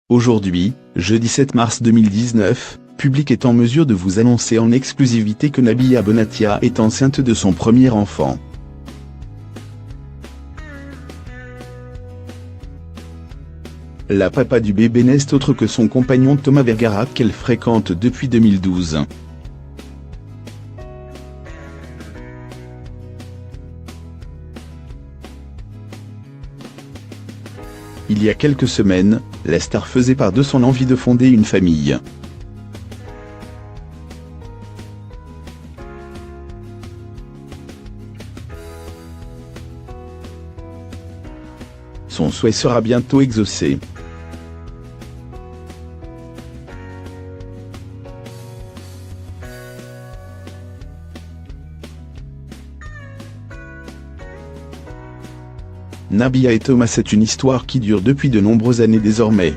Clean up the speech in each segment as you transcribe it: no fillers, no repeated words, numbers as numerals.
Aujourd'hui, jeudi 7 mars 2019, Public est en mesure de vous annoncer en exclusivité que Nabila Bonatia est enceinte de son premier enfant. La papa du bébé n'est autre que son compagnon Thomas Vergara qu'elle fréquente depuis 2012. Il y a quelques semaines, la star faisait part de son envie de fonder une famille. Son souhait sera bientôt exaucé. Nabila et Thomas, c'est une histoire qui dure depuis de nombreuses années désormais.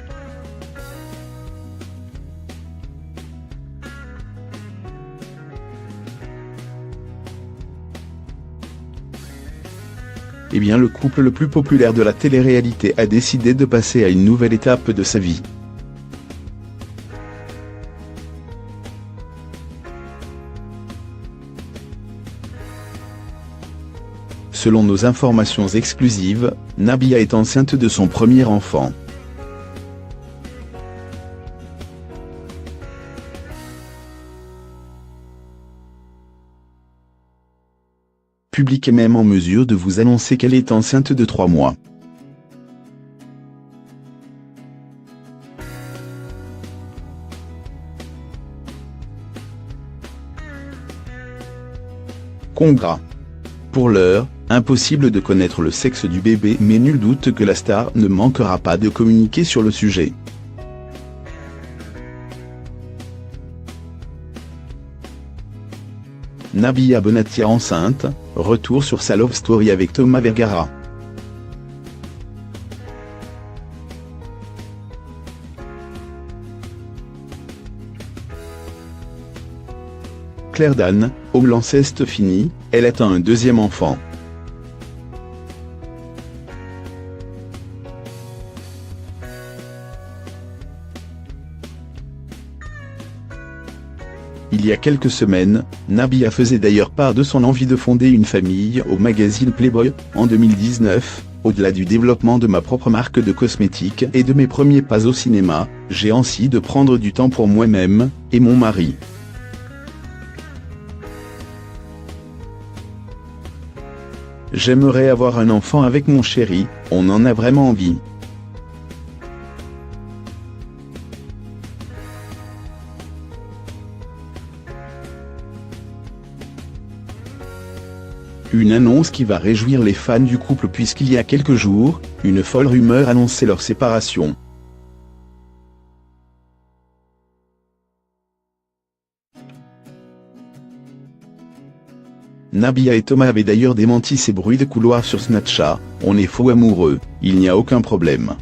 Eh bien, le couple le plus populaire de la télé-réalité a décidé de passer à une nouvelle étape de sa vie. Selon nos informations exclusives, Nabila est enceinte de son premier enfant. Public est même en mesure de vous annoncer qu'elle est enceinte de 3 mois. Congrats. Pour l'heure, impossible de connaître le sexe du bébé, mais nul doute que la star ne manquera pas de communiquer sur le sujet. Nabila Bonatia enceinte, retour sur sa love story avec Thomas Vergara. Claire Dan, au l'inceste fini, elle attend un deuxième enfant. Il y a quelques semaines, Nabila faisait d'ailleurs part de son envie de fonder une famille au magazine Playboy. En 2019, au-delà du développement de ma propre marque de cosmétiques et de mes premiers pas au cinéma, j'ai envie de prendre du temps pour moi-même et mon mari. J'aimerais avoir un enfant avec mon chéri, on en a vraiment envie. Une annonce qui va réjouir les fans du couple puisqu'il y a quelques jours, une folle rumeur annonçait leur séparation. Nabila et Thomas avaient d'ailleurs démenti ces bruits de couloir sur Snapchat. On est faux amoureux, il n'y a aucun problème.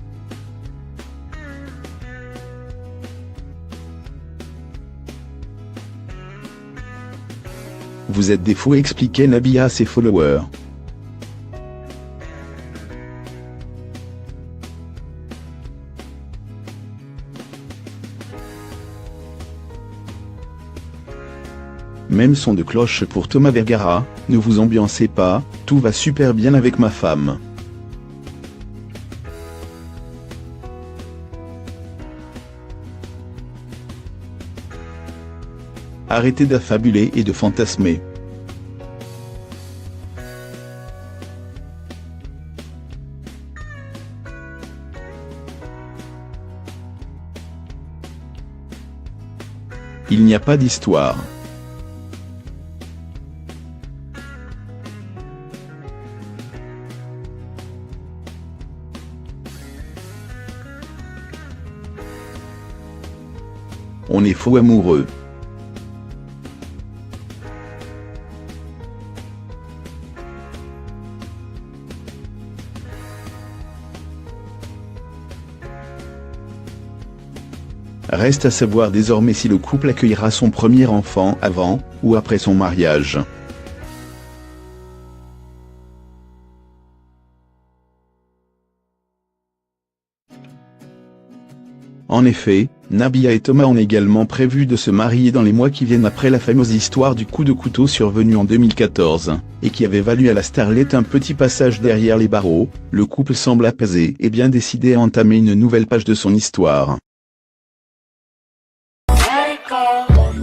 Vous êtes des fous, expliquait Nabila à ses followers. Même son de cloche pour Thomas Vergara, ne vous ambiancez pas, tout va super bien avec ma femme. Arrêtez d'affabuler et de fantasmer. Il n'y a pas d'histoire. On est faux amoureux. Reste à savoir désormais si le couple accueillera son premier enfant avant ou après son mariage. En effet, Nabia et Thomas ont également prévu de se marier dans les mois qui viennent après la fameuse histoire du coup de couteau survenu en 2014, et qui avait valu à la starlette un petit passage derrière les barreaux. Le couple semble apaisé et bien décidé à entamer une nouvelle page de son histoire. Let it go.